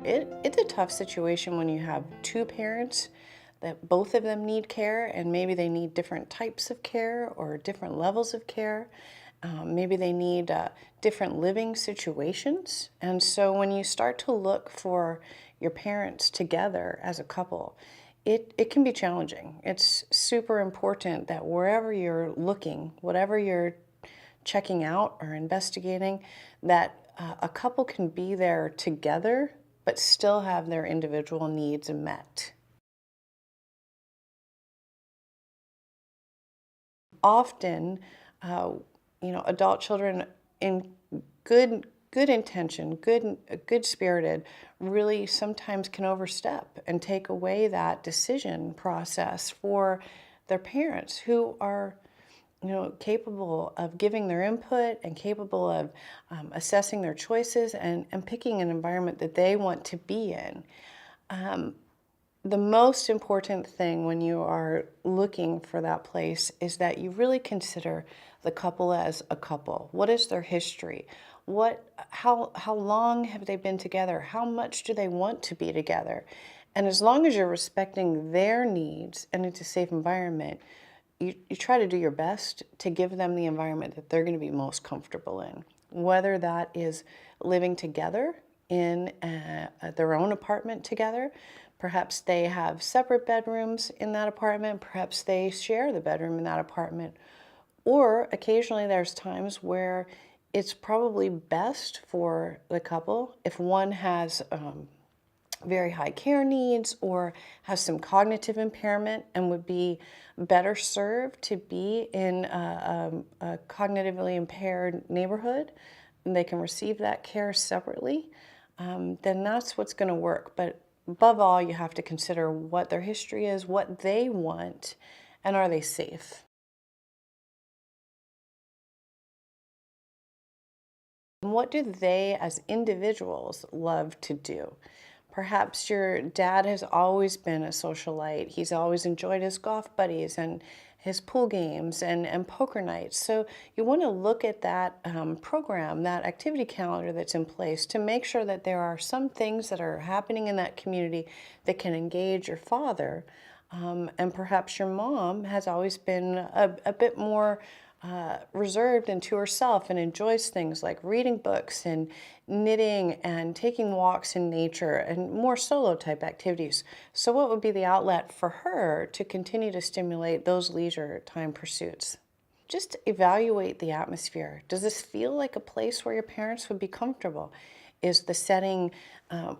It's a tough situation when you have two parents that both of them need care, and maybe they need different types of care or different levels of care. Maybe they need different living situations. And so when you start to look for your parents together as a couple, it can be challenging. It's super important that wherever you're looking, whatever you're checking out or investigating, that a couple can be there together but still have their individual needs met. Often, uh, adult children in good intention, good spirited, really sometimes can overstep and take away that decision process for their parents who are capable of giving their input and capable of assessing their choices and picking an environment that they want to be in. The most important thing when you are looking for that place is that you really consider the couple as a couple. What is their history? How long have they been together? How much do they want to be together? And as long as you're respecting their needs and it's a safe environment, you try to do your best to give them the environment that they're going to be most comfortable in, whether that is living together in their own apartment together. Perhaps they have separate bedrooms in that apartment. Perhaps they share the bedroom in that apartment. Or occasionally there's times where it's probably best for the couple if one has very high care needs or has some cognitive impairment and would be better served to be in a cognitively impaired neighborhood, and they can receive that care separately, then that's what's going to work. But above all, you have to consider what their history is, what they want, and are they safe? And what do they as individuals love to do? Perhaps your dad has always been a socialite. He's always enjoyed his golf buddies and his pool games and poker nights. So you want to look at that program, that activity calendar that's in place to make sure that there are some things that are happening in that community that can engage your father. And perhaps your mom has always been a bit more reserved and to herself and enjoys things like reading books and knitting and taking walks in nature and more solo type activities. So what would be the outlet for her to continue to stimulate those leisure time pursuits? Just evaluate the atmosphere. Does this feel like a place where your parents would be comfortable? Is the setting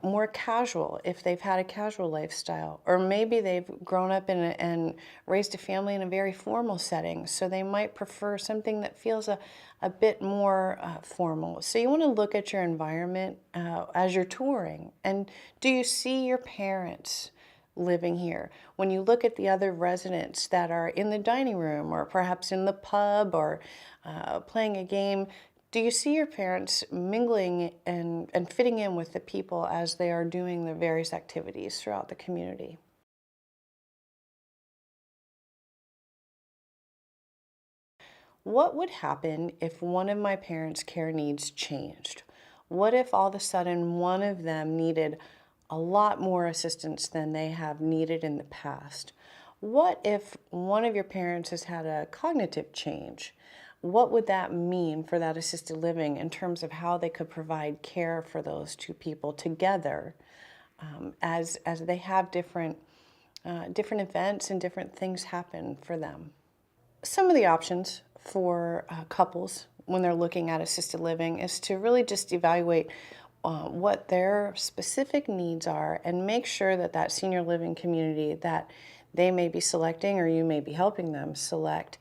more casual if they've had a casual lifestyle? Or maybe they've grown up and raised a family in a very formal setting, so they might prefer something that feels a bit more formal. So you want to look at your environment as you're touring. And do you see your parents living here? When you look at the other residents that are in the dining room or perhaps in the pub or playing a game, do you see your parents mingling and fitting in with the people as they are doing the various activities throughout the community? What would happen if one of my parents' care needs changed? What if all of a sudden one of them needed a lot more assistance than they have needed in the past? What if one of your parents has had a cognitive change? What would that mean for that assisted living in terms of how they could provide care for those two people together as they have different events and different things happen for them? Some of the options for couples when they're looking at assisted living is to really just evaluate what their specific needs are and make sure that that senior living community that they may be selecting or you may be helping them select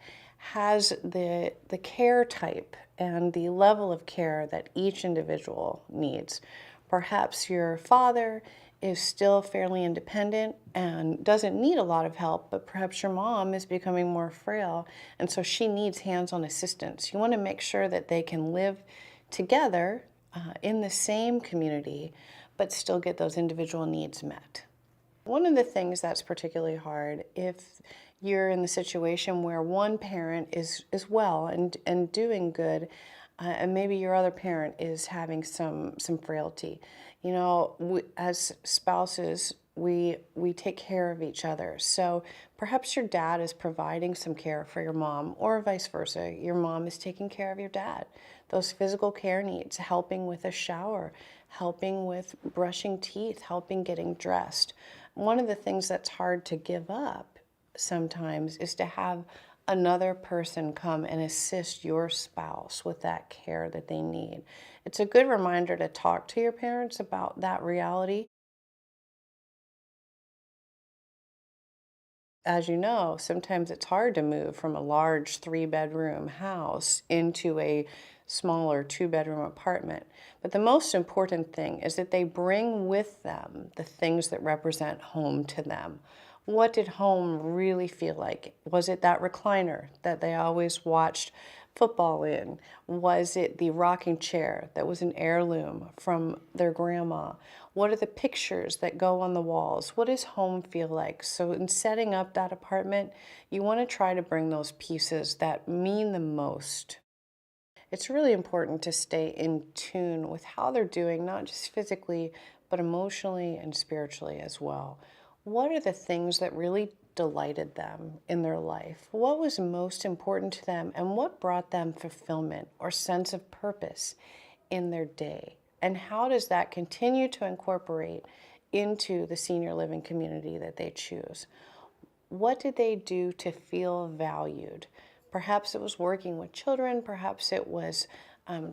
has the care type and the level of care that each individual needs. Perhaps your father is still fairly independent and doesn't need a lot of help, but perhaps your mom is becoming more frail and so she needs hands-on assistance. You want to make sure that they can live together in the same community, but still get those individual needs met. One of the things that's particularly hard if you're in the situation where one parent is well and doing good, and maybe your other parent is having some frailty, You know, as spouses, we take care of each other. So perhaps your dad is providing some care for your mom, or vice versa. Your mom is taking care of your dad. Those physical care needs, helping with a shower, helping with brushing teeth, helping getting dressed. One of the things that's hard to give up sometimes is to have another person come and assist your spouse with that care that they need. It's a good reminder to talk to your parents about that reality. As you know, sometimes it's hard to move from a large 3-bedroom house into a smaller 2-bedroom apartment. But the most important thing is that they bring with them the things that represent home to them. What did home really feel like? Was it that recliner that they always watched football in? Was it the rocking chair that was an heirloom from their grandma? What are the pictures that go on the walls? What does home feel like? So in setting up that apartment, you want to try to bring those pieces that mean the most. It's really important to stay in tune with how they're doing, not just physically, but emotionally and spiritually as well. What are the things that really delighted them in their life? What was most important to them, and what brought them fulfillment or sense of purpose in their day? And how does that continue to incorporate into the senior living community that they choose? What did they do to feel valued? Perhaps it was working with children, perhaps it was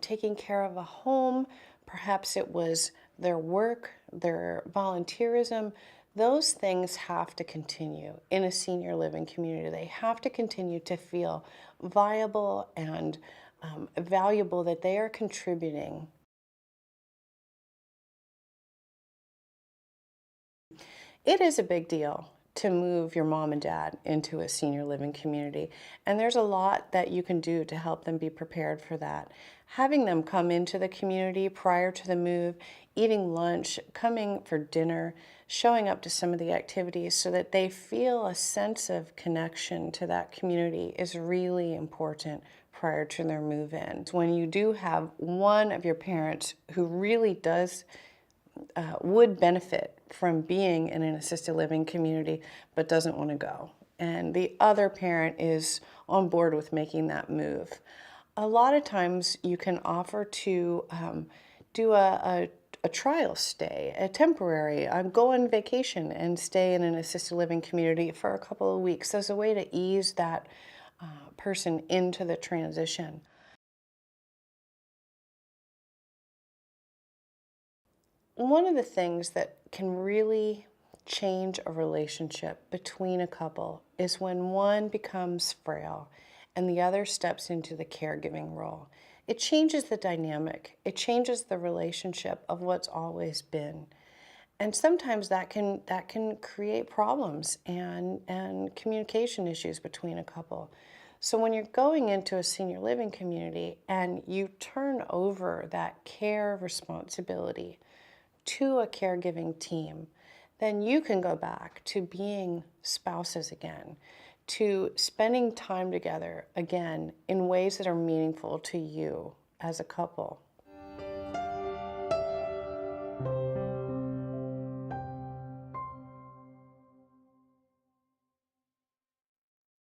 taking care of a home, perhaps it was their work, their volunteerism. Those things have to continue in a senior living community. They have to continue to feel viable and valuable, that they are contributing. It is a big deal to move your mom and dad into a senior living community, and there's a lot that you can do to help them be prepared for that. Having them come into the community prior to the move, eating lunch, coming for dinner, showing up to some of the activities so that they feel a sense of connection to that community is really important prior to their move in. When you do have one of your parents who really does would benefit from being in an assisted living community but doesn't want to go, and the other parent is on board with making that move. A lot of times you can offer to do a trial stay, a temporary, go on vacation and stay in an assisted living community for a couple of weeks as a way to ease that person into the transition. One of the things that can really change a relationship between a couple is when one becomes frail and the other steps into the caregiving role. It changes the dynamic, it changes the relationship of what's always been. And sometimes that can create problems and communication issues between a couple. So when you're going into a senior living community and you turn over that care responsibility to a caregiving team, then you can go back to being spouses again, to spending time together again in ways that are meaningful to you as a couple.